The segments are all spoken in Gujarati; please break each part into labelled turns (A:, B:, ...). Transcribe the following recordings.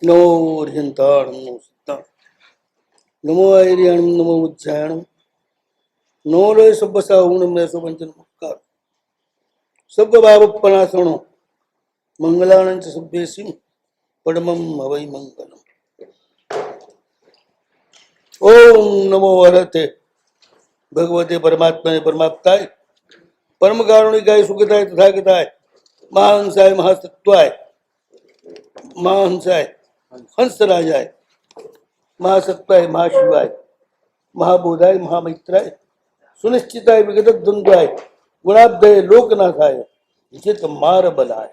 A: નમો અર્યંતાણમ નમો સિદ્ધાણ નમો આયર્યાણમ નમો ઉજ્જાયણમ નમો લોય સબ્બસા ઊણમ લેસો પંચન મુક્કાર સબ્બ ભાવપનાસણો મંગલાનંચ સભ્યેસિમ પડમમ હવૈ મંગલમ. ઓમ નમો હરતે ભગવતે પરમાત્માને પરમાપ્તાય પરમ કારુણિકાય સુખતાય તથાગતાય મહાહંસાય મહાસત્વાય મહાહંસાય હંસરાજાય મહાસત્વાય મહાશિવાય મહાબોધાય મહામૈત્રાય સુનિશ્ચિતાય વિગત દ્વંદ્વાય ગુણાબ્દય લોકનાથાય વિચિત માર બલાય.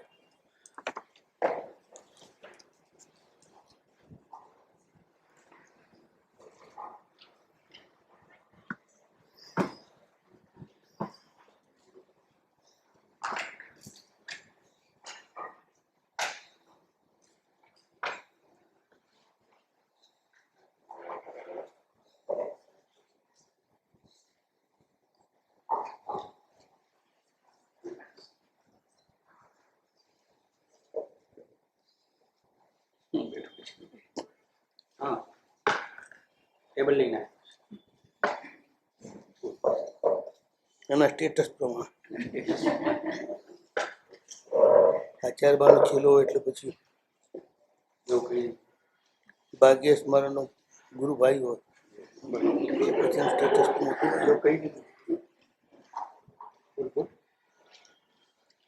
B: हाँ टेबल लेना है
A: એના સ્ટેટસ પ્રમાણે આ 4 બાર છેલ્લો એટલે પછી
B: नौकरी
A: ભાગ્ય સ્મરણનો ગુરુ ભાઈ હોય પછી સ્ટેટસ
B: जो कही नहीं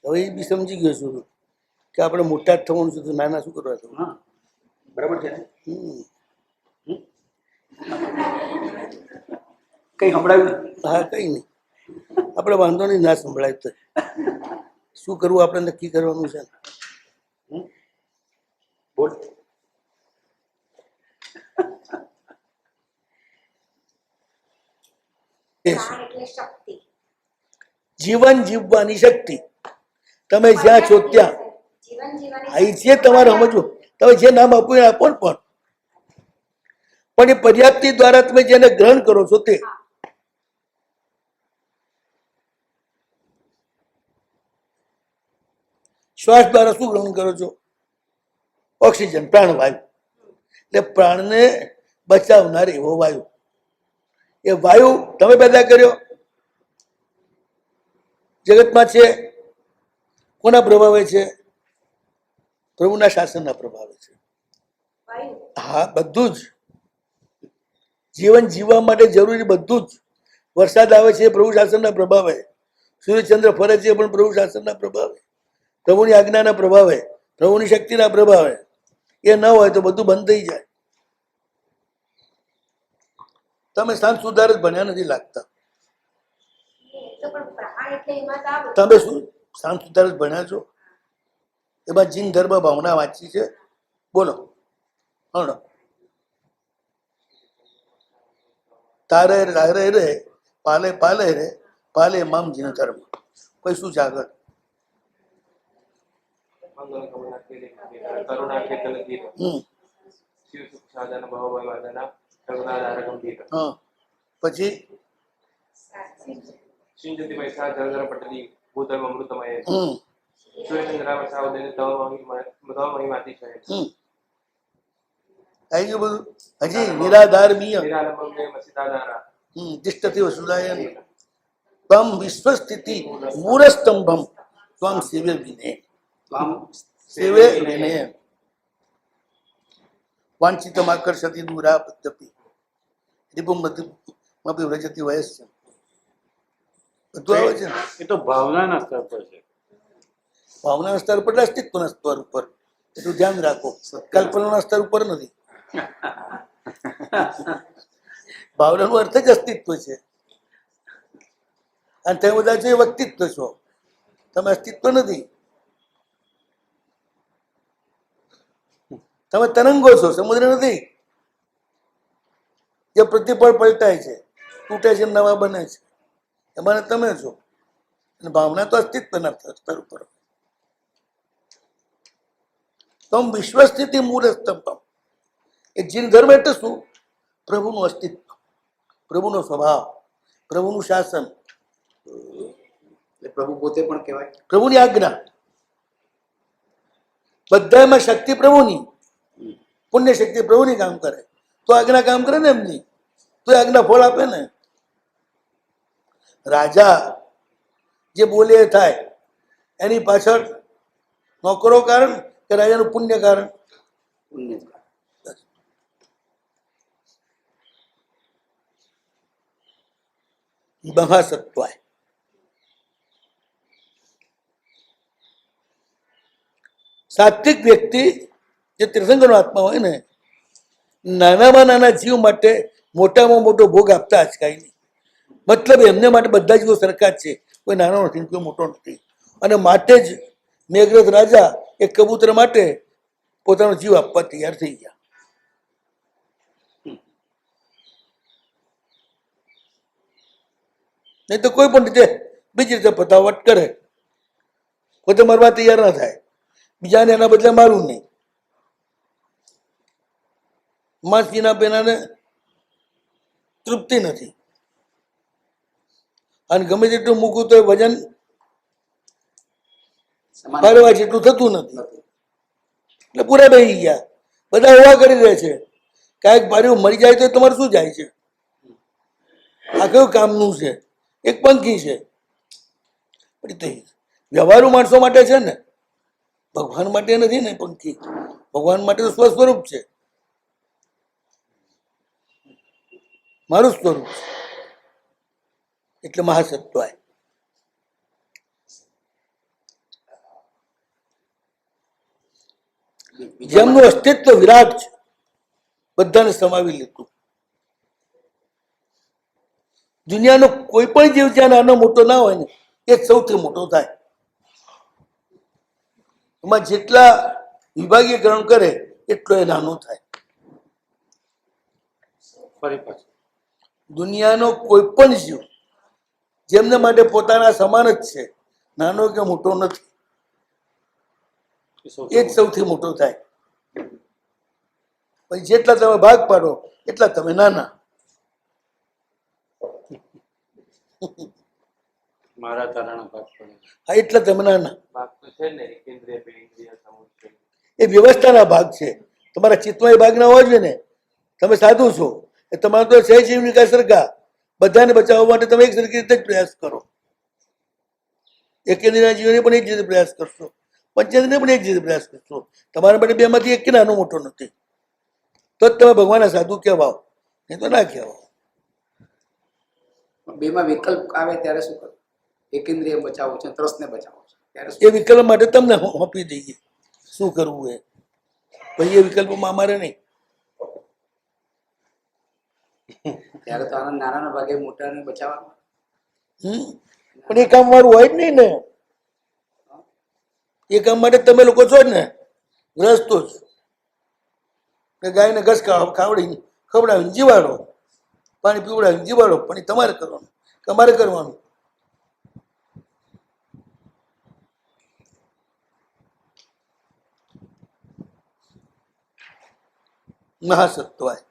A: હવે એ બી સમજી ગયો છું કે આપણે મોટા જ થવાનું છે તો નાના શું કરવા થવું.
B: हाँ बराबर है कहीं हमारा
A: હા કઈ નહીં આપણે વાંધો નહીં ના સંભળાય તો શું કરવું આપણે નક્કી કરવાનું છે.
B: बोल
A: જીવન જીવવાની શક્તિ તમે જ્યાં છો ત્યાં અહીં જે તમારે સમજવું તમે જે નામ આપ્યું એ આપો ને પણ એ પર્યાપ્તિ દ્વારા તમે જેને ગ્રહણ કરો છો તે શ્વાસ દ્વારા શું ગ્રહણ કરો છો? ઓક્સિજન પ્રાણવાયુ. એટલે પ્રાણને બચાવનાર એવો વાયુ. એ વાયુ તમે પેદા કર્યો જગતમાં છે કોના પ્રભાવે છે? પ્રભુના શાસનના પ્રભાવે છે. હા બધું જ જીવન જીવવા માટે જરૂરી બધું જ. વરસાદ આવે છે પ્રભુ શાસનના પ્રભાવે, સૂર્યચંદ્ર ફરે છે પણ પ્રભુ શાસનના પ્રભાવે, પ્રભુની આજ્ઞાના પ્રભાવે, પ્રભુની શક્તિના પ્રભાવે. એ ન હોય તો બધું બંધ થઈ જાય. તમે શાંત સુધાર જ ભણ્યા નથી લાગતા. તમે શું શાંત સુધાર જ ભણ્યા છો? એમાં જીન ધર્મ ભાવના વાંચી છે? બોલો હણ તારે તારે રે પાલે પાલે રે પાલે મામ જીન ધર્મ. કોઈ શું છે આગળ?
C: करुणा के तलगीर शिव सुख साधन भव भयवादना करुणाधार गंभीर
A: હા પછી
C: सिंजति वैसा जलधर पटली भूधर्म अमृतमय सूर्यचंद्राव सावदेन तव महिमाति છે
A: આવી ગયું બધું. હજી નિરાધારમીય
C: નિરાલંબે મસિતાધારા
A: તિષ્ઠતિ વસુદાયન ત્વમ વિશ્વસ્થિતિ મૂળસ્તંભમ ત્વમ શિવે વિને શિવે વિને વાંછિતમાકર્ષતિ દૂરા પદ્ધતિ રિપુમપી વ્રજતી વયસ્ય. બધું આવે છે ને
D: એ તો ભાવનાના સ્તર પર છે.
A: ભાવનાના સ્તર પર, અસ્તિત્વના સ્તર ઉપર. એટલું ધ્યાન રાખો. કલ્પનાના સ્તર ઉપર નથી. ભાવનાનો અર્થ જ અસ્તિત્વ છે. અને તમે બધા છો એ વ્યક્તિત્વ છો, તમે અસ્તિત્વ નથી. તમે તરંગો છો, સમુદ્ર નથી. જે પ્રતિપળ પલટાય છે, તૂટે છે, નવા બને છે, એમાં તમે છો. અને ભાવના તો અસ્તિત્વના સ્તર ઉપર. તમ વિશ્વસ્થિતિ મૂળ સ્તંભ. એ જીન ધર્મ એટલે શું? પ્રભુનું અસ્તિત્વ, પ્રભુનો સ્વભાવ, પ્રભુનું શાસન,
B: प्रभु पोते पण कहेवाय
A: પ્રભુની આજ્ઞા. બધામાં શક્તિ પ્રભુની, પુણ્ય શક્તિ પ્રભુની કામ કરે, તો આજ્ઞા કામ કરે ને એમની, તો એ આજ્ઞા ફળ આપે ને. રાજા જે બોલે એ થાય, એની પાછળ નોકરો કારણ કે રાજાનું પુણ્ય કારણ?
B: પુણ્ય જ.
A: મહાસત્વાય. સાત્વિક વ્યક્તિ જે ત્રિસંગનો આત્મા હોય ને, નાનામાં નાના જીવ માટે મોટામાં મોટો ભોગ આપતા અચકાય નહીં. મતલબ એમને માટે બધા જીવો સરખા જ છે, કોઈ નાનો નથી કોઈ મોટો નથી. અને માટે જ મેઘરથ રાજા એ કબૂતર માટે પોતાનો જીવ આપવા તૈયાર થઈ ગયા. નહીં તો કોઈ પણ રીતે બીજી રીતે પતાવટ કરે, પોતે મરવા તૈયાર ના થાય, બીજાને એના બદલે મારું નહીં. માંસના પેનાને તૃપ્તિ નથી, અને ગમે તેટલું મૂકું તો વજન પારવા જેટલું થતું નથી. એટલે પૂરા બેસી ગયા, બધા એવા કરી રહે છે. કાંઈક ભાર્યું મરી જાય તો તમારે શું જાય છે? આ કયું કામનું છે? એક પંખી છે. વ્યવહારુ માણસો માટે છે ને, ભગવાન માટે નથી ને. પંખી ભગવાન માટે તો સ્વસ્વરૂપ છે, મારું સ્વરૂપ છે. એટલે મહાસત્વાય. જેમનું અસ્તિત્વ વિરાટ છે, બધાને સમાવી લીધું. દુનિયાનો કોઈ પણ જીવ જ્યાં નાનો મોટો ના હોય ને, એ સૌથી મોટો થાય. એમાં જેટલા વિભાગીયકરણ કરે એટલો એ નાનો થાય.
D: ફરી પાછું
A: દુનિયાનો કોઈ પણ જીવ જેમને માટે પોતાના સમાન જ છે, નાનો કે મોટો નથી, એ જ સૌથી મોટો થાય. પછી જેટલા તમે ભાગ પાડો એટલા તમે નાના.
D: મારા તારાના ભાગ પડે.
A: હા, એટલા તમે નાના.
C: ભાગ તો છે ને, એકેન્દ્રિય, પેન્દ્રિય, સમુચ્ચય.
A: એ વ્યવસ્થાના ભાગ છે. તમારા ચિત્તમાં એ ભાગ ના હોવા જોઈએ ને. તમે સાધુ છો, એ તમારો તો છે જીવ વિકાસ સરખા. બધાને બચાવવા માટે તમે એક સરખી રીતે જ પ્રયાસ કરો. એકેન્દ્રના જીવને પણ એક જ રીતે પ્રયાસ કરશો, પંચેન્દ્રને પણ એક જ રીતે પ્રયાસ કરશો. તમારા માટે બેમાંથી એક કે નાનો મોટો નથી, તો જ તમે ભગવાનના સાધુ કહેવાઓ, નહીં તો ના કહેવાઓ.
B: બેમાં વિકલ્પ આવે ત્યારે શું કરવું? એકેન્દ્રિય બચાવવું છે, ત્રસ્તને બચાવવું છે, ત્યારે શું?
A: એ વિકલ્પ માટે તમને સોંપી દઈએ શું કરવું એ. પછી એ વિકલ્પમાં અમારે નહીં.
B: ત્યારે તો આનંદ નાના ભાગે મોટાને બચાવવાનું.
A: પણ એ કામ મારું હોય જ નહીં ને. એ કામ માટે તમે લોકો છો જ ને, ગ્રસ્તો જ. કે ગાયને ઘસ ખાવડીને ખવડાવીને જીવાડો, પાણી પીવડાવીને જીવાડો, પણ એ તમારે કરવાનું, તમારે કરવાનું. મહાસત્વાય.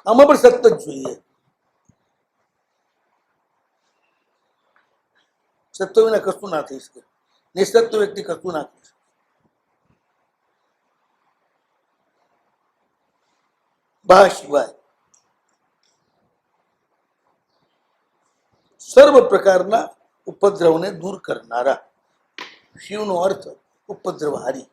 A: આમાં પણ સત્ય જ જોઈએ. સત્ય વિના કશું ના થઈ શકે. નિસત્ય વ્યક્તિ કશું ના કરી શકે. બા સિવાય સર્વ પ્રકારના ઉપદ્રવને દૂર કરનારા. શિવનો અર્થ ઉપદ્રવહારી.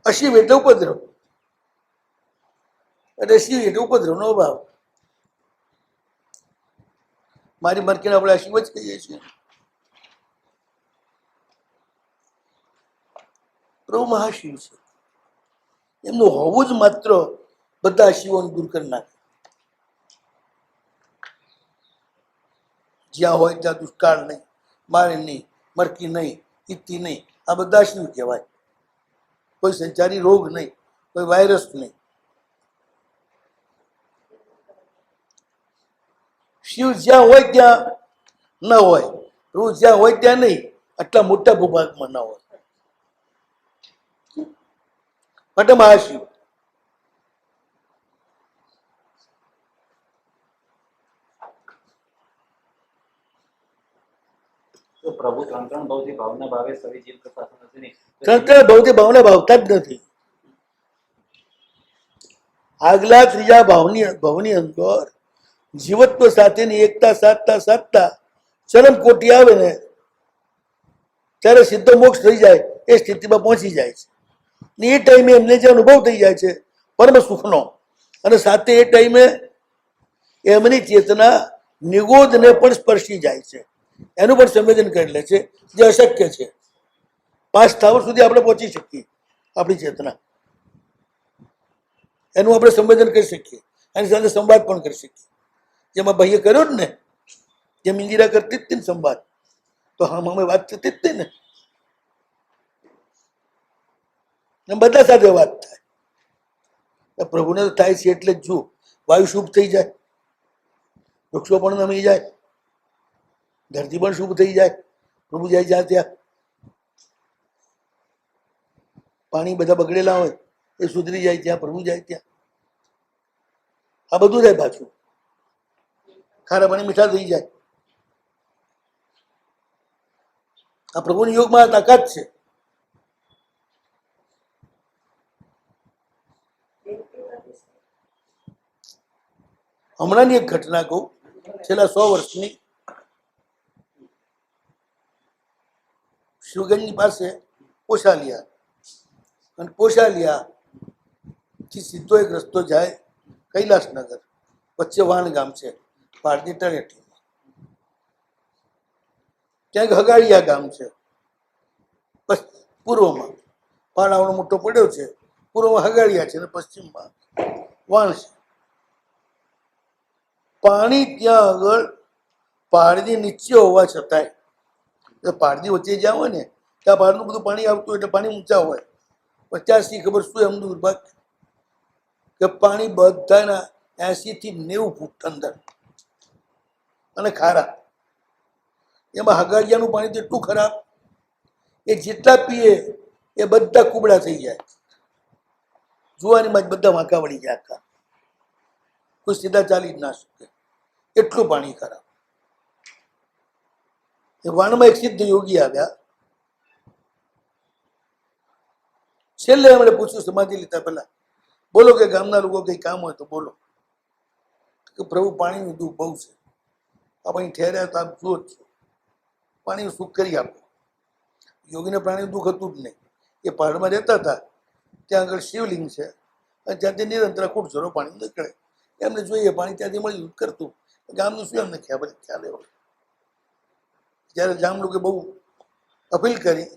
A: અશિવ એટલે ઉપદ્રવ, એટલે શિવ એટલે ઉપદ્રવનો અભાવ. મારી મરકીને આપણે અશિવ જ કહીએ છીએ. પ્રભુ મહાશિવ છે, એમનું હોવું જ માત્ર બધા શિવોને દૂર કરી નાખે. જ્યાં હોય ત્યાં દુષ્કાળ નહીં, મારે નહીં, મરકી નહીં, ઇતિ નહીં, આ બધા શિવ કહેવાય. કોઈ સંચારી રોગ નહીં, કોઈ વાયરસ નહીં. શિવ જ્યાં હોય ત્યાં ન હોય, પ્રભુ જ્યાં હોય ત્યાં નહીં. આટલા મોટા ભૂભાગમાં ન હોય માટે મહાશિવ.
E: તો પ્રભુ ત્રણ ત્રણ ભાવથી ભાવના ભાવે સવી જીવ કરતા નથી નહીં.
A: ત્રણ ત્રણ ભાવથી ભાવના ભાવતા જ નથી. આગલા ત્રીજા ભાવની અંદર જીવત્વ સાથેની એકતા સાધતા સાધતા ચરમ કોટી આવે ને ત્યારે સિદ્ધ મોક્ષ થઈ જાય એ સ્થિતિમાં પહોંચી જાય છે. ને એ ટાઈમે એમને જે અનુભવ થઈ જાય છે પરમ સુખનો, અને સાથે એ ટાઈમે એમની ચેતના નિગોદને પણ સ્પર્શી જાય છે, એનું પણ સંવેદન કરી લે છે, જે અશક્ય છે. 5 સ્થાવર સુધી આપણે પહોંચી શકીએ, આપણી ચેતના એનું આપણે સંવેદન કરી શકીએ, એની સાથે સંવાદ પણ કરી શકીએ. જેમાં ભાઈએ કર્યો જ ને, જેમ ઇન્દિરા કરતી જ હતી ને સંવાદ, તો હા અમે વાત થતી જ હતી ને, બધા સાથે વાત થાય. પ્રભુને તો થાય છે એટલે જ જો વાયુ શુભ થઈ જાય, વૃક્ષો પણ નમી જાય, ધરતી પણ શુભ થઈ જાય, પ્રભુ જાય જ્યાં ત્યાં. પાણી બધા બગડેલા હોય એ સુધરી જાય ત્યાં, પ્રભુ જાય ત્યાં. આ બધું થાય પાછું. ખારા પાણી મીઠા થઈ જાય. આ પ્રભુની યોગમાં આ તાકાત છે. હમણાંની એક ઘટના કહું, છેલ્લા 100 વર્ષની. શિવગંજની પાસે પોશાલિયા, અને પોશાલિયાથી સીધો એક રસ્તો જાય કૈલાસનગર, વચ્ચે વાણ ગામ છે, પારડી તળેટીમાં. ક્યાંક હગાડિયા ગામ છે, બસ પૂર્વમાં પાણાવડો મોટો પડ્યો છે, પૂર્વમાં હગાડિયા છે અને પશ્ચિમમાં વાણ છે. પાણી ત્યાં આગળ પહાડની નીચે હોવા છતાંય, પહાડની વચ્ચે જ્યાં હોય ને ત્યાં બહારનું બધું પાણી આવતું એટલે પાણી ઊંચા હોય. 50 ખબર શું એમનું દુર્ભાગ્ય કે પાણી બધાના 80 થી 90 ફૂટ અંદર, અને ખારા. એમાં હગાડિયાનું પાણી તો એટલું ખરાબ, એ જેટલા પીએ એ બધા કુબડા થઈ જાય, જુવાનીમાં જ બધા વાંકા વળી જાય આખા, કોઈ સીધા ચાલી જ ના શકે, એટલું પાણી ખરાબ. એ વાણમાં એક સિદ્ધ યોગી આવ્યા. છેલ્લે એમણે પૂછ્યું સમાધિ લીધા પહેલા, બોલો કે ગામના લોકો કઈ કામ હોય તો બોલો. કે પ્રભુ પાણીનું દુઃખ બહુ છે, આપણે ઠેર્યા તો આપ જુઓ જ છો, પાણીનું સુખ કરી આપો. યોગીને પાણીનું દુઃખ હતું જ નહીં. એ પહાડમાં રહેતા હતા, ત્યાં આગળ શિવલિંગ છે, અને ત્યાંથી નિરંતર કુટઝરો પાણી નીકળે. એમને જોઈએ પાણી ત્યાંથી મળ્યું કરતું. ગામનું શું એમને ખ્યાલ એવો. જ્યારે ગામ લોકો બહુ અપીલ કરી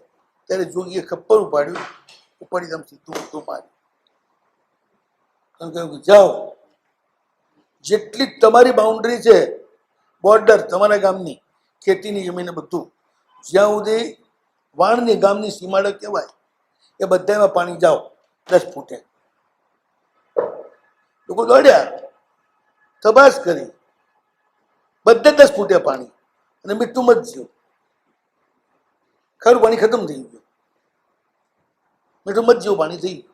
A: ત્યારે જોગીએ ખપ્પર ઉપાડ્યું, ઉપાડી આમ સીધું ઊંધું માર્યું અને કહ્યું કે જાઓ, જેટલી તમારી બાઉન્ડ્રી છે, બોર્ડર તમારા ગામની, ખેતીની જમીન બધું, જ્યાં સુધી વાણની ગામની સીમાડો કહેવાય એ બધામાં પાણી જાઓ 10 ફૂટે. લોકો દોડ્યા, તપાસ કરી, બધે 10 ફૂટે પાણી, અને મીઠું મત જ્યું. ખરું પાણી ખતમ થઈ ગયું, મીઠું મત જેવું પાણી થઈ ગયું.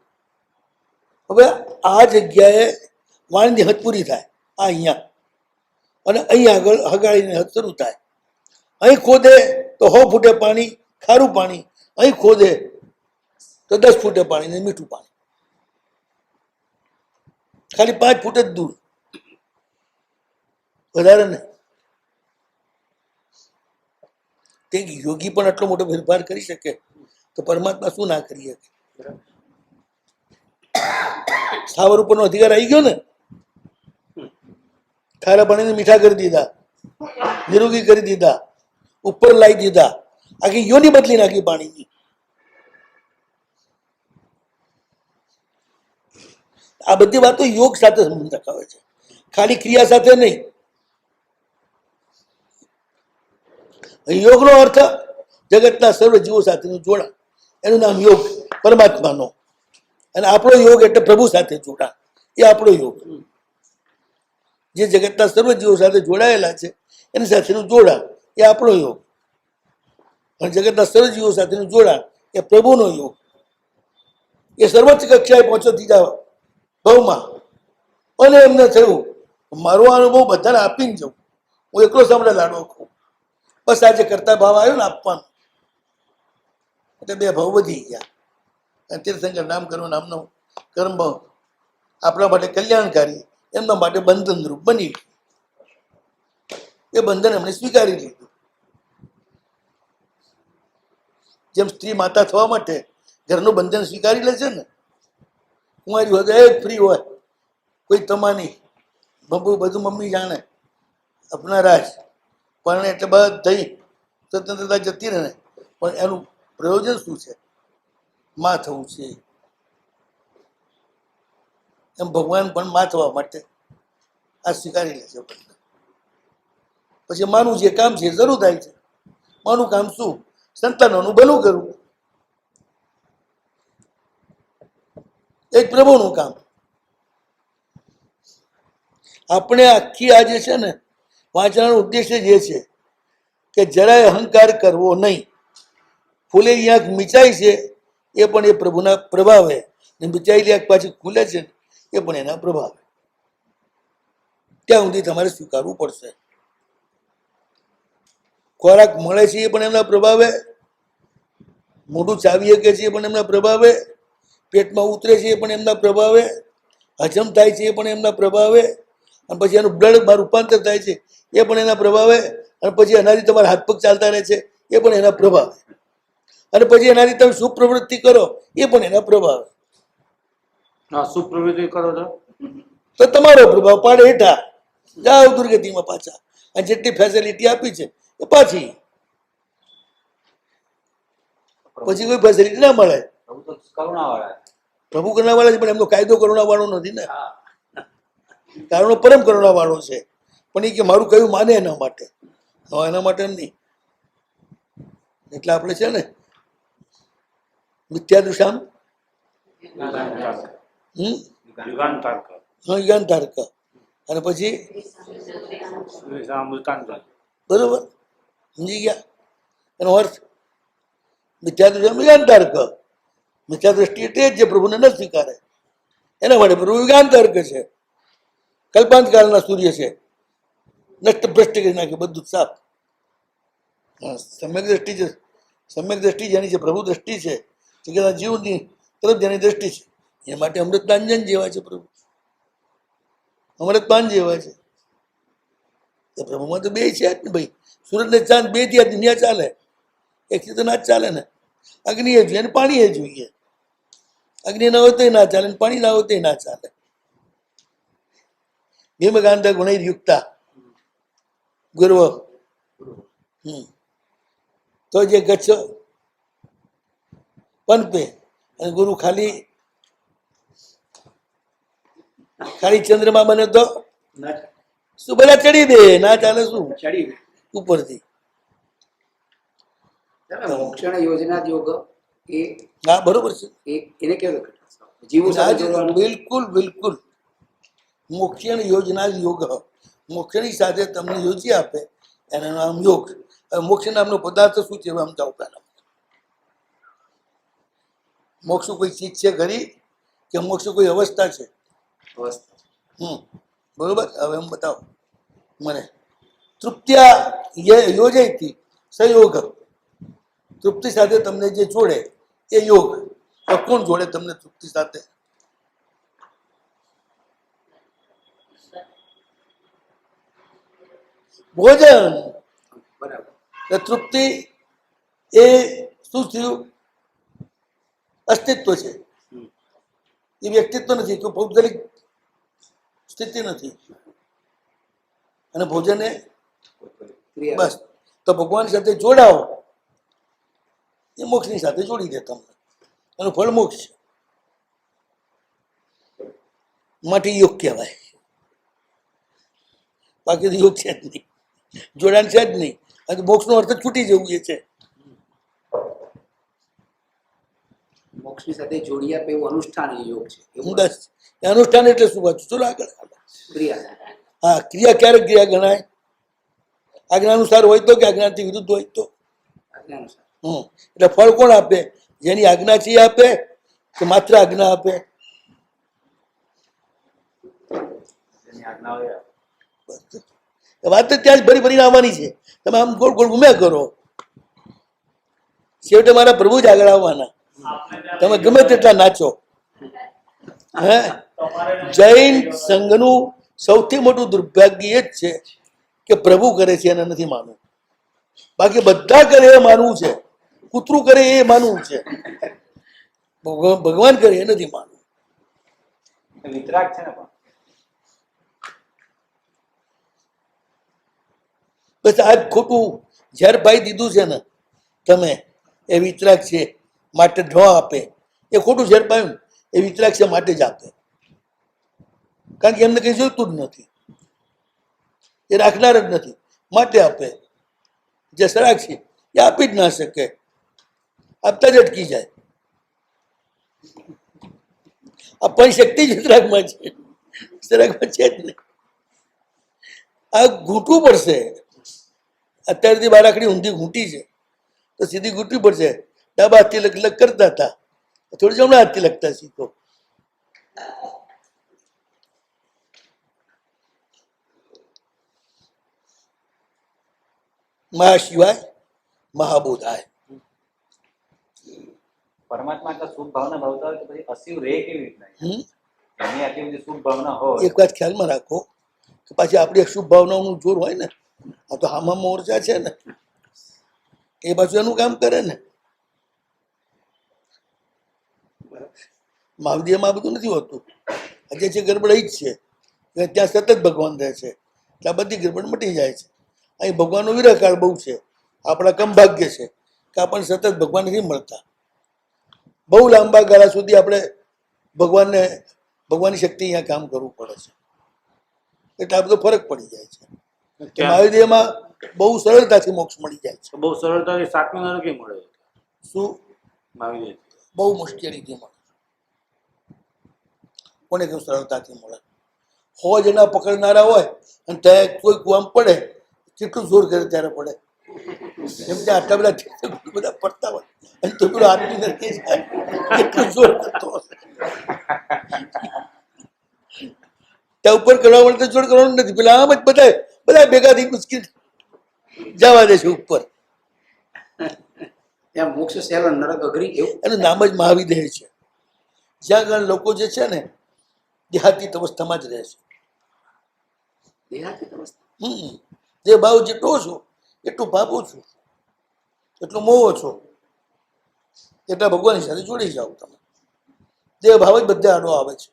A: હવે આ જગ્યાએ વાણની હદ પૂરી થાય, આ અહીંયા, અને અહીં આગળ હગાડીની હદ શરૂ થાય. અહીં ખોદે તો 100 ફૂટે પાણી, ખારું પાણી. અહીં ખોદે તો 10 ફૂટે પાણી ને મીઠું પાણી, ખાલી 5 ફૂટ જ દૂર, વધારે નહીં. તે યોગી પણ આટલો મોટો ફેરફાર કરી શકે તો પરમાત્મા શું ના કરી શકે? સ્થાવર ઉપરનો અધિકાર આવી ગયો ને. ખારા પાણીને મીઠા કરી દીધા, નિરોગી કરી દીધા, ઉપર લાવી દીધા, આખી યોની બદલી નાખી પાણીની. આ બધી વાતો યોગ સાથે સંબંધ રખાવે છે, ખાલી ક્રિયા સાથે નહીં. યોગનો અર્થ જગતના સર્વ જીવો સાથેનું જોડાણ, એનું નામ યોગ પરમાત્માનો. અને આપણો યોગ એટલે પ્રભુ સાથે જોડાણ, એ આપણો યોગ. જે જગતના સર્વ જીવો સાથે જોડાયેલા છે એની સાથેનું જોડાણ એ આપણો યોગ, અને જગતના સર્વ જીવો સાથેનું જોડાણ એ પ્રભુનો યોગ. એ સર્વોચ્ચ કક્ષાએ પહોંચો ત્રીજા ભાવમાં. અને એમને થયું મારો અનુભવ બધાને આપીને જવું, હું એકલો સાંભળે લાડવો ખાઉં, બસ આજે કરતા ભાવ આવ્યો ને આપવાનો, એટલે બે ભાવ વધી ગયા. અને તીર્થંકર નામકરણ નામનો કર્મ ભાવ આપણા માટે કલ્યાણકારી, એમના માટે બંધનરૂપ બની ગયું. એ બંધન એમણે સ્વીકારી લીધું. જેમ સ્ત્રી માતા થવા માટે ઘરનું બંધન સ્વીકારી લે છે ને, કુંવારી હોય તો એ ફ્રી હોય, કોઈ તમાની બધું મમ્મી જાણે, આપના રાજ પણ એટલે બધી સ્વતંત્રતા જતી રહે. પણ એનું પ્રયોજન શું છે? માં થવું છે. એમ ભગવાન પણ માં થવા માટે આ સ્વીકારી લે છે. પછી માનું જે કામ છે જરૂર થાય છે. માનું કામ શું? સંતાનોનું ભલું કરવું, એક પ્રભુનું કામ. આપણે આખી આ જે છે ને વાંચવાનો ઉદ્દેશ્ય જે છે કે જરાય અહંકાર કરવો નહીં. ફૂલેલી આંખ મીચાય છે એ પણ એ પ્રભુના પ્રભાવે, ને મીચાયેલી આંખ પાછી ખુલે છે એ પણ એના પ્રભાવે. ત્યાં સુધી તમારે સ્વીકારવું પડશે. ખોરાક મળે છે એ પણ એમના પ્રભાવે, મોઢું ચાવી શકે છે એ પણ એમના પ્રભાવે, પેટમાં ઉતરે છે એ પણ એમના પ્રભાવે, હજમ થાય છે એ પણ એમના પ્રભાવે, અને પછી એનું બ્લડમાં રૂપાંતર થાય છે એ પણ એના પ્રભાવે, અને પછી એનાથી તમારા હાથ પગ ચાલતા રહે છે એ પણ એના પ્રભાવે, અને પછી એનાથી તમે શુભ પ્રવૃત્તિ કરો એ પણ એના પ્રભાવે.
D: હા, શું પ્રવૃત્તિ કરો છો?
A: તો તમારો પ્રભાવ પાડે હેઠા જાઓ દુર્ગતિમાં પાછા. અને જેટલી ફેસિલિટી આપી છે એ પાછી પછી કોઈ ફેસિલિટી ના મળે.
E: પ્રભુ તો કરુણાવાળા છે.
A: પ્રભુ કરુણાવાળા છે, પણ એમનો કાયદો કરુણાવાળો નથી ને.
E: હા.
A: કારણો પરમ કરુણાવાળો છે, પણ એ કે મારું કયું માને એના માટે, એના માટે નહીં. એટલે આપણે છે ને મિથ્યા દુષામ યુગાંતાર્ક, અને પછી બરોબર સમજી ગયા એનો અર્થ? મિથ્યા દુષામ યુગાંતાર્ક. મિથ્યા દ્રષ્ટિ એટલે જ જે પ્રભુને ન સ્વીકારે એના માટે પ્રભુ યુગાંતાર્ક છે. કલ્પાંતકાળના સૂર્ય છે, નષ્ટ ભ્રષ્ટ કરી નાખે બધું સાફ. સમ્યક દ્રષ્ટિ છે, સમ્યક દ્રષ્ટિ જેની છે, પ્રભુ દ્રષ્ટિ છે, જગતના જીવની તરફ જેની દ્રષ્ટિ છે, એ માટે અમૃતપાંજન જેવા છે પ્રભુ, અમૃતપાન જેવા છે. તો પ્રભુમાં તો બે છે જ ને ભાઈ. સૂરજ ને ચાંદ બે થી આ દુનિયા ચાલે, એકથી તો ના જ ચાલે ને. અગ્નિ એ જોઈએ ને પાણી એ જોઈએ. અગ્નિ ના હોય તો ના ચાલે, પાણી ના હોય તો ના ચાલે. ભીમકાંત ગુણૈર્યુક્તા ગુરવ. તો જે ગચ્છ પંપે, અને ગુરુ ખાલી ચંદ્રમાં બને તો શું બધા ચડી દે, ના ચાલે શું ઉપરથી.
B: મોક્ષણ યોજના યોગ એ
A: હા બરોબર છે.
B: એને કેવું જીવો સાથે જોડવાનું.
A: બિલકુલ બિલકુલ. મોક્ષણ યોજના યોગ, મોક્ષની સાથે તમને યોજી આપે એનું નામ યોગ. મોક્ષ નામનો પદાર્થ શું છે સમજાવું પહેલા. મોક્ષ કોઈ ચીજ છે ખરી કે મોક્ષ કોઈ અવસ્થા છે? બરોબર. હવે એમ બતાવો મને. તૃપ્ત્યા યોજયથી સહયોગ, તૃપ્તિ સાથે તમને જે જોડે એ યોગ. તો કોણ જોડે તમને તૃપ્તિ સાથે? ભોજન. બરાબર. તૃપ્તિ એ શું થયું? અસ્તિત્વ છે, એ વ્યક્તિત્વ નથી, કોઈ ભૌગોલિક સ્થિતિ નથી. અને ભોજન એ બસ. તો ભગવાન સાથે જોડાઓ, એ મોક્ષની સાથે જોડી દે તમને. એનું ફળ મોક્ષ છે. માટે યોગ કહેવાય. બાકી તો યોગ છે જ નહીં, જોડાણ છે જ નહીં. અને મોક્ષનો અર્થ છૂટી જવું એ છે.
B: મોક્ષની સાથે જોડી આપે એવું અનુષ્ઠાન યોગ છે.
A: બસ. અનુષ્ઠાન એટલે શું વાંચું? ચલો આગળ.
B: ક્રિયા.
A: હા, ક્રિયા ક્યારે ક્રિયા ગણાય? આજ્ઞાનુસાર હોય તો કે આજ્ઞાથી વિરુદ્ધ હોય તો? એટલે ફળ કોણ આપે? જેની આજ્ઞા છે એ આપે કે માત્ર આજ્ઞા આપે? વાત જ ત્યાં જ ભરી ભરીને આવવાની છે. તમે આમ ગોળ ગોળ ઘૂમ્યા કરો, છેવટે મારા પ્રભુ જ આગળ આવવાના. તમે ગમે તેટલા નાચો. હે, જૈન સંઘનું સૌથી મોટું દુર્ભાગ્ય એ જ છે કે પ્રભુ કરે છે એને નથી માનવું. બાકી બધા કરે એ માનવું છે, કૂતરું કરે એ માનવું છે, ભગવાન કરે એ નથી માનવું.
E: વિતરાગ છે ને પણ
A: બસ આ જ ખોટું ઝેર પાઈ દીધું છે ને તમે, એ વિતરાગ છે માટે ન આપે, એ ખોટું ઝેર પાયું. એ વિતરાગ છે માટે જ આપે, કારણ કે એમને કઈ જોઈતું જ નથી, એ રાખનાર જ નથી માટે આપે. જે સરાગ છે એ આપી જ ના શકે, આપતા જ અટકી જાય. આપવાની શક્તિ જ વિતરાગમાં છે, સરાગમાં છે જ નહીં. આ ઘૂંટવું પડશે. અત્યારથી બારાકડી ઊંધી ઘૂંટી છે તો સીધી ઘૂંટવી પડશે. ડાબા હાથથી લગ કરતા હતા, થોડી જમણા હાથથી લખતા શીખો. મહા શિવાય મહાબોધાય.
E: પરમાત્મા આટલા શુભ ભાવના ભાવતા હોય તો પછી અશિવ રે કેવી રીતના? એમની આટલી બધી શુભ ભાવના હોય.
A: એક વાત ખ્યાલમાં રાખો કે પાછી આપણી શુભ ભાવનાઓનું જોર હોય ને, આ તો હામા મોરચા છે ને, એ પાછું એનું કામ કરે ને. મહાદેવમાં બધું નથી હોતું. આજે છે ગરબડ એ જ છે કે ત્યાં સતત ભગવાન રહે છે, ત્યાં બધી ગરબડ મટી જાય છે. અહીં ભગવાનનો વિરહકાળ બહુ છે. આપણા કમ ભાગ્ય છે કે આપણને સતત ભગવાન નથી મળતા. બહુ લાંબા ગાળા સુધી આપણે ભગવાનની શક્તિ અહીંયા કામ કરવું પડે છે, એટલે આ બધો ફરક પડી જાય છે. મહાદેવમાં બહુ સરળતાથી મોક્ષ મળી જાય છે.
D: બહુ સરળતાથી સાતમી નરકે મળે.
A: શું?
D: મહાવીર
A: બહુ મુશ્કેલીથી મળે. કોને કેવું સરળતાથી મળે? 100 જણા પકડનારા હોય અને ત્યાં કોઈ કુવામાં પડે, કેટલું જોર કરે ત્યારે પડે. એમ કે આટલા બધા પડતા હોય અને તો પેલો આદમી નરકે જાય, કેટલું જોર કરતો હશે. ત્યાં ઉપર કરવા માટે જોર કરવાનું નથી, પેલા આમ જ બધા ભેગા થઈ મુશ્કેલ જવા દે છે ઉપર.
B: ત્યાં મોક્ષ સહેલો નરક અઘરી એવું.
A: એનું નામ જ મહાવિદેહ છે. જ્યાં આગળ લોકો જે છે ને દેહાતી અવસ્થામાં જ રહે છે.
B: દેહાતી અવસ્થા.
A: જે ભાવ જેટલો ઓછો એટલું પાપ ઓછું, એટલું મોહ ઓછો, એટલા ભગવાનની સાથે જોડી જાઓ તમે. દેહ ભાવ જ બધે આડો આવે છે.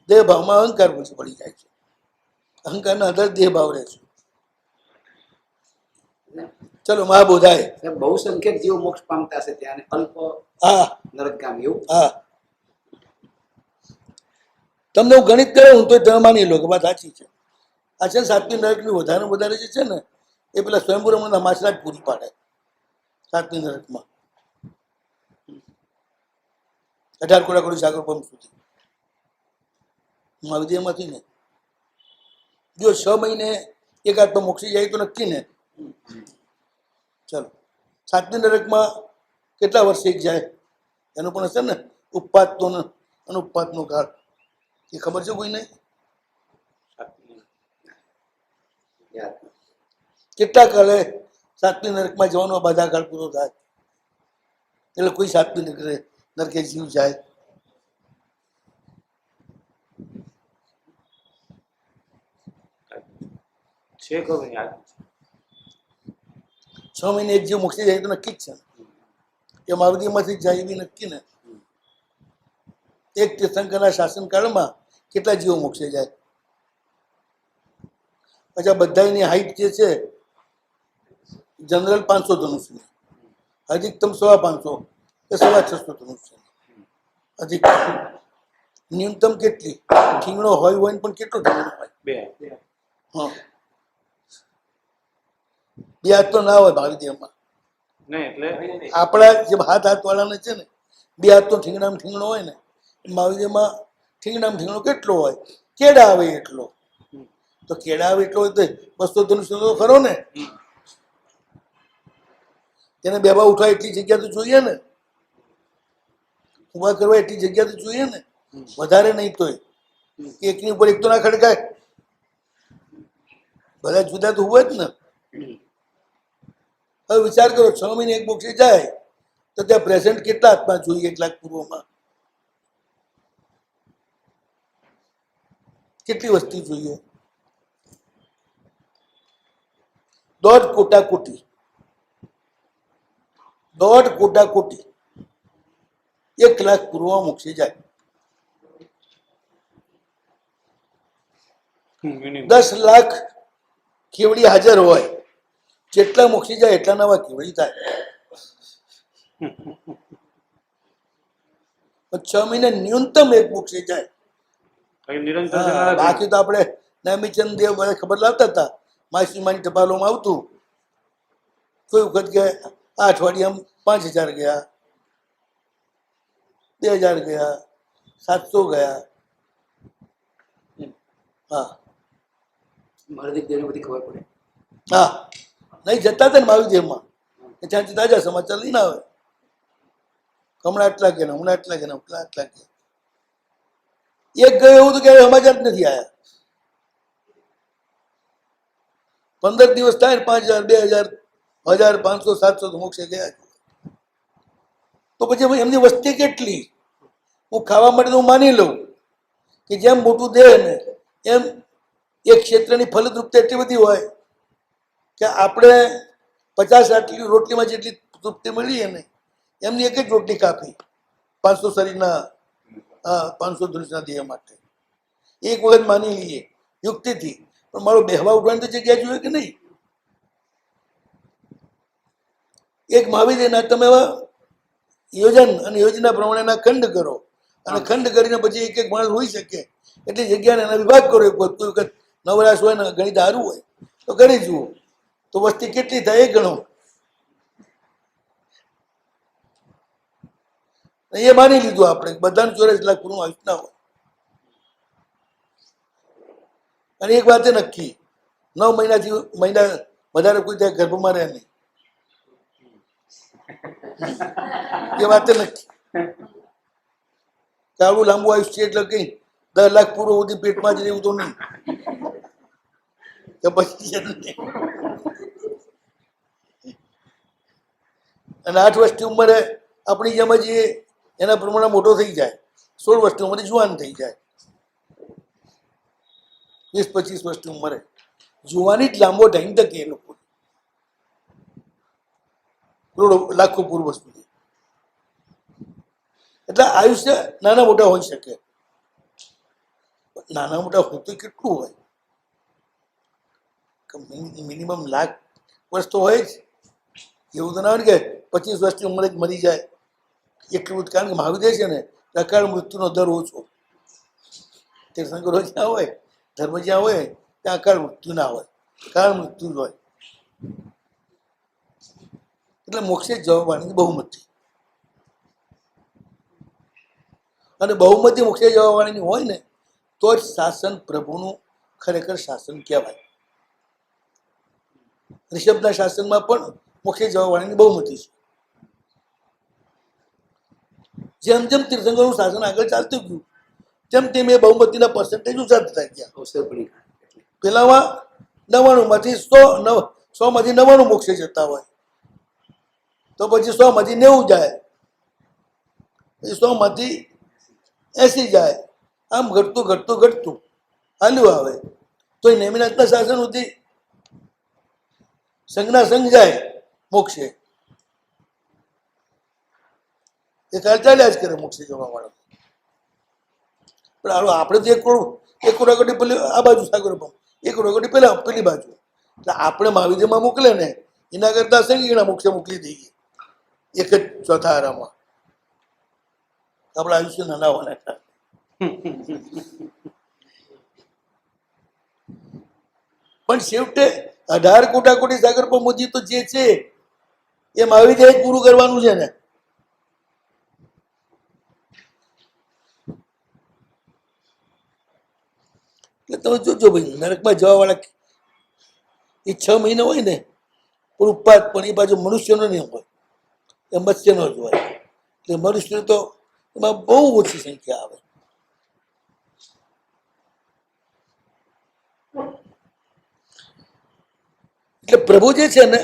A: દેહ ભાવમાં અહંકાર પછી પડી જાય છે. અહંકારના આધારે દેહ ભાવ રહે છે. ચલો મહાબોધાય.
B: બહુ સંખ્યક જીવો મોક્ષ પામતા હશે ત્યાં, અને અલ્પ
A: હા
B: નરકગામી એવું.
A: હા, તમને હું ગણિત કરાવું તો તમે માની લો કે વાત સાચી છે. આ છે ને સાતમી નરકની વધારે જે છે ને એ પેલા સ્વયંભૂ માછલા જ પૂરી પાડે. સાતમી નરકમાં 18 કોડા કોડી સાગર પંપ સુધી મહાવિદ્યમાંથી ને જો 6 મહિને એક આત્મા મોક્ષી જાય તો નક્કી ને. ચલો, સાતમી નરકમાં કેટલા વર્ષે એક જાય એનો પણ હશે ને, ઉપપાતનો અનુપાતનો કાળ એ ખબર છે કોઈ નહીં? કેટલા કાળે સાતમી નરકમાં જવાનો બધા કાળ પૂરો થાય એટલે કોઈ સાતમી નરકે જીવ જાય?
D: છે ખબર યાદ
A: 6 મહિને એક જીવ મોક્ષી જાય તો નક્કી જ છે ને, એ મારુતિમાંથી જાય એવી નક્કી ને. એક તીર્થંકરના શાસનકાળમાં કેટલા જીવો મોક્ષે જાય? પછી બધાની હાઈટ જે છે જનરલ 500 ધનુષની, અધિકતમ 550 કે 650 ધનુષની અધિકતમ. ન્યૂનતમ કેટલી? ઠીંગણો હોય પણ કેટલો ઠીંગણો હોય?
D: 2.
A: હા, 2 હાથ તો ના હોય ભાવિદેવમાં.
D: નહીં એટલે
A: આપણા જે હાથ વાળાને છે ને 2 હાથ તો ઠીંગણામાં ઠીંગણો હોય ને, મહાવીરમાં ઠીંગણામાં ઠીંગણો કેટલો હોય? કેડા આવે એટલો. તો કેડા આવે એટલો હોય તો 200 ધનુષ તો ખરો ને. તેને બેબા ઉઠવા એટલી જગ્યા તો જોઈએ ને, ઉભા કરવા એટલી જગ્યા તો જોઈએ ને, વધારે નહીં તોય એકની ઉપર એક તો ના ખડકાય. બધા જુદા તો હોય જ ને. હવે વિચાર કરો 6 મહિને એક મોક્ષે જાય તો ત્યાં પ્રેઝન્ટ કેટલા આત્મા જોઈએ 1 લાખ પૂર્વમાં? કેટલી વસ્તી જોઈએ? 1.5 કોટા કોટી. 1.5 કોટા કોટી 1 લાખ પૂર્વમાં મોક્ષે જાય.
D: મિનિમમ
A: 10 લાખ કેવડી હાજર હોય, જેટલા મોક્ષી જાય એટલા નવા કેવડી થાય. 6 મહિને ન્યૂનતમ એક મોક્ષે જાય.
D: નિરંતર
A: હા,
D: જનારા
A: બાકી તો આપણે નેમિચંદ દેવ બધા ખબર લાવતા હતા. માસીમાની ટપાલોમાં આવતું. કોઈ વખત કે આ અઠવાડિયામાં 5000 ગયા, 2000 ગયા, 700 ગયા. હા
B: મહાદેવ દેવને બધી ખબર પડે.
A: હા, નહીં જતા હતા ને મહાવીદેવમાં, ત્યાંથી તાજા સમાચાર લઈને આવે. હમણાં આટલા ગયા, હમણાં આટલા ગયા, હમણાં આટલા ગયા. એક ગયો એવું તો ક્યારે સમાચાર જ નથી આવ્યા. 15 દિવસ થાય ને 5000, 2000, 1500, 700 તો મોક્ષે ગયા. તો પછી ભાઈ એમની વસ્તી કેટલી? હું ખાવા માટે તો હું માની લઉં કે જેમ મોટું દેહ ને એમ એક ક્ષેત્રની ફલદ્રુપતા એટલી બધી હોય કે આપણે 50 આટલી રોટલીમાં જેટલી તૃપ્તિ મળીએ ને એમની એક જ રોટલી કાપી 500 શરીરના 500 ધનુષના દેહ માટે. એક વખત માની લઈએ યુક્તિથી, પણ મારો બેહવા ઉઠવાની તો જગ્યા જોઈએ કે નહીં? એક મહાવીરના તમે યોજન અને યોજના પ્રમાણેના ખંડ કરો અને ખંડ કરીને પછી એક એક માણસ હોઈ શકે એટલી જગ્યાને એના વિભાગ કરો. એક કોઈ વખત નવરાશ હોય ને ગણિત સારું હોય તો કરી જુઓ, તો વસ્તી કેટલી થાય એ ગણો. એ માની લીધું આપણે બધાને 84 લાખ પૂરું આયુષ ના હોય. અને એક વાત નક્કી, 9 મહિના વધારે કોઈ ત્યાં ગર્ભમાં રહે નહીં. એ વાત નક્કી. આવું લાંબુ આયુષ છે એટલે કઈ 10 લાખ પૂરો સુધી પેટમાં જ રહેવું તો નહીં. કે પછી અને 8 વર્ષની ઉંમરે આપણી જેમ જ એના પ્રમાણે મોટો થઈ જાય. 16 વર્ષની ઉંમરે જુવાન થઈ જાય. 20-25 વર્ષની ઉંમરે જુવાની જ લાંબો ટાઈમ તકે એ લોકો કરોડો લાખો પૂર્વ સુધી. એટલે આયુષ્ય નાના મોટા હોઈ શકે. નાના મોટા હોય તો કેટલું હોય? મિનિમમ લાખ વર્ષ તો હોય જ. એવું તો ના હોય કે 25 વર્ષની ઉંમરે જ મરી જાય એટલું જ. કારણ કે મહાવીર છે ને અકાળ મૃત્યુનો દર ઓછો. તીર્થંકરો જ્યાં હોય, ધર્મ જ્યાં હોય ત્યાં અકાળ મૃત્યુ ના હોય, અકાળ મૃત્યુ જ હોય. એટલે મોક્ષે જવાની બહુમતી, અને બહુમતી મોક્ષે જવાની હોય ને તો જ શાસન પ્રભુનું ખરેખર શાસન કહેવાય. ઋષભના શાસનમાં પણ મોક્ષે જવાવાળાની બહુમતી છે. જેમ જેમ તીર્થંકરનું શાસન આગળ ચાલતું ગયું તેમ તેમ એ બહુમતીના પર્સન્ટેજ ઓછા થતા ગયા.
B: અવસર પડી ગયા.
A: પેલામાં 99માંથી 100માંથી 99 મોક્ષે જતા હોય, તો પછી 100માંથી 90 જાય, પછી 100માંથી 80 જાય. આમ ઘટતું ઘટતું ઘટતું હાલ્યું આવે. તો એ નેમિનાથના શાસન સુધી સંઘના સંઘ જાય મોક્ષે. એ કાળ ચાલ્યા જ કરે મોક્ષે જવા વાળો. પણ હાલો આપણે તો એક કરોડ પેલી આ બાજુ સાગર પંપ, 1 કરોડ પેલી બાજુ. એટલે આપણે મહાવિદ્યમાં મોકલે ને એના કરતા સંગીના મોક્ષે મોકલી દઈએ એક જ ચોથા આરામાં. આપણા આયુષ્ય નાના હોવાના. પણ છેવટે 18 કોટા કોટી સાગર પર મોદી તો જે છે એ મહાવિદ્ય જ પૂરું કરવાનું છે ને. એટલે તમે જોજો ભાઈ, નરકમાં જવા વાળા એ 6 મહિના હોય ને પણ ઉત્પાદ, પણ એ બાજુ મનુષ્યનો નહીં હોય, એ મત્સ્યનો જ હોય. એટલે મનુષ્ય તો એમાં બહુ ઓછી સંખ્યા આવે. એટલે પ્રભુ જે છે ને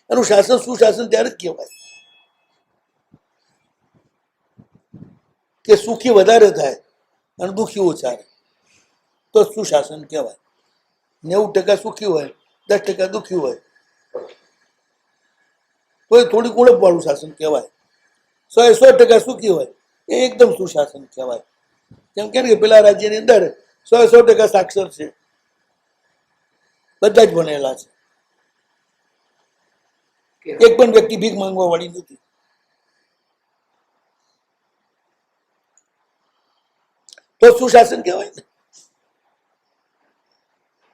A: એનું શાસન સુશાસન ત્યારે જ કહેવાય કે સુખી વધારે થાય અને દુઃખી ઓછા રહે તો સુશાસન કહેવાય. 90% સુખી હોય 10% દુઃખી હોય તો એ થોડીક ઉણપવાળું શાસન કહેવાય. 100% સુખી હોય એ એકદમ સુશાસન કહેવાય. કેમ કે પેલા રાજ્યની અંદર 100% સાક્ષર છે, બધા જ ભણેલા છે, એક પણ વ્યક્તિ ભીખ માંગવા વાળી નથી. તો સુશાસન કહેવાય ને.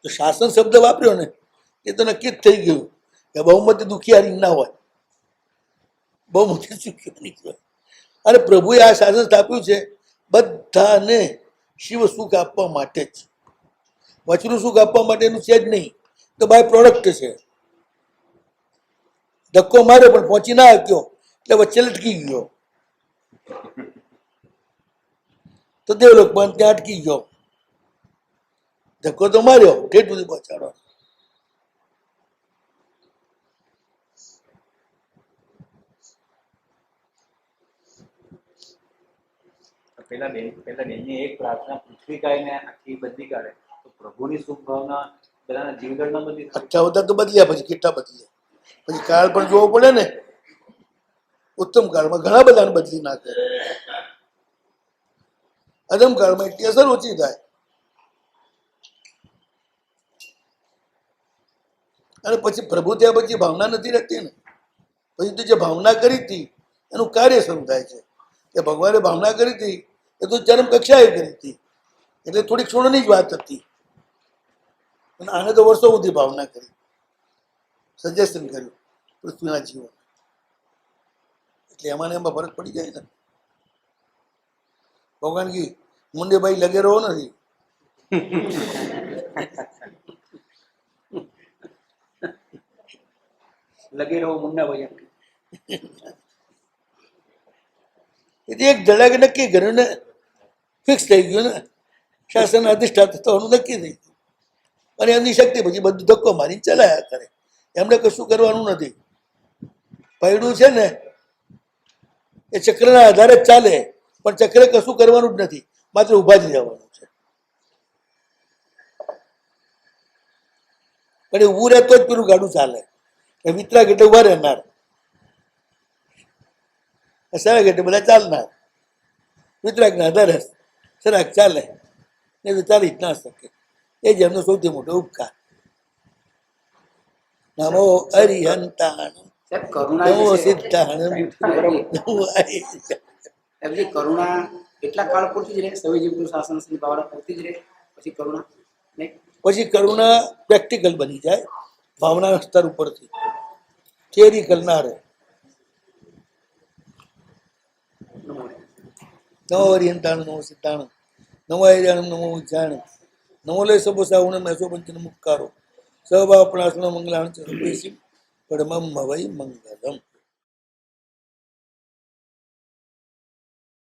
A: તો શાસન શબ્દ વાપર્યો ને એ તો નક્કી જ થઈ ગયું કે બહુમતી દુખિયારી ના હોય, બહુમતી સુખિયારી હોય. અને પ્રભુએ આ શાસન સ્થાપ્યું છે બધાને શિવ સુખ આપવા માટે જ. વચનું સુખ આપવા માટેનું છે જ નહીં, તો બાય પ્રોડક્ટ છે. ધક્કો માર્યો પણ પહોંચી ના શક્યો એટલે વચ્ચે લટકી ગયો, તો દેવલોક પણ ત્યાં અટકી ગયો. ધક્કો તો માર્યો, ઠેઠ સુધી પહોંચાડો.
E: પેલા બેનની એક પ્રાર્થના પૃથ્વી કાઢીને આખી બદલી કાઢે તો પ્રભુની શુભ ભાવના બધાના જીવદળમાં બદલી થાય.
A: અચ્છા બધા તો બદલ્યા, પછી કેટલા બદલ્યા, પછી કાળ પણ જોવો પડે ને. ઉત્તમ કાળમાં ઘણા બધાને બદલી નાખે, અધમ કાળમાં એટલી અસર ઓછી થાય. અને પછી પ્રભુ ત્યાં પછી ભાવના નથી રહેતી ને, પછી તો જે ભાવના કરી હતી એનું કાર્ય શરૂ થાય છે. કે ભગવાને ભાવના કરી હતી એ તો ચરમ કક્ષાએ કરી હતી, એટલે થોડી ક્ષણોની જ વાત હતી. અને આને તો વર્ષો સુધી ભાવના કરી, સજેશન કર્યું પૃથ્વીના જીવન. એટલે એમાં ને એમાં ફરક પડી જાય ને. ભગવાન કી મુંડે ભાઈ લગે રહો નથી.
B: લગે રહો મુન્ના ભાઈ એમ.
A: એટલે એક ધડાકે નક્કી કર્યું ને, ફિક્સ થઈ ગયું ને, શાસન અધિષ્ઠાતા થવાનું નક્કી થઈ ગયું. અને એમની શક્તિ પછી બધું ધક્કો મારીને ચલાયા કરે, એમને કશું કરવાનું નથી. પૈડું છે ને એ ચક્રના આધારે જ ચાલે, પણ ચક્રે કશું કરવાનું જ નથી, માત્ર ઉભા જ રહેવાનું છે. પણ એ ઊભું રહેતો જ પેલું ગાડું ચાલે. વિતરાગ એટલે ઉભા રહેનાર, સરાગ એટલે બધા ચાલનાર. વિતરાગના આધારે સરાગ ચાલે, એ તો ચાલી જ ના શકે. એ જ એમનો સૌથી મોટો ઉપકાર. નમો હરિહંતાણ
B: સાહેબ કરુણા
A: નમો
B: જે છે,
A: સિદ્ધાણ નમો
B: એમની કરુણા એટલા કાળ પૂરતી જ રહે, સવિજીવનું શાસન શ્રી ભાવના પૂરતી જ રહે, પછી કરુણા નહીં.
A: પછી કરુણા પ્રેક્ટિકલ બની જાય ભાવના સ્તર ઉપરથી, થિયરિકલ ના રહે. નમો હરિહંતાણ નમો સિદ્ધાણ નમો હરિયાણ નમો ઉચ્ચાણ નમો લય સબોસા ઉણ મેસો પંચન મુક્કારો સહભાવ પ્રણાસનો મંગલાણ ચરપેશી પરમમ ભવૈ મંગલમ.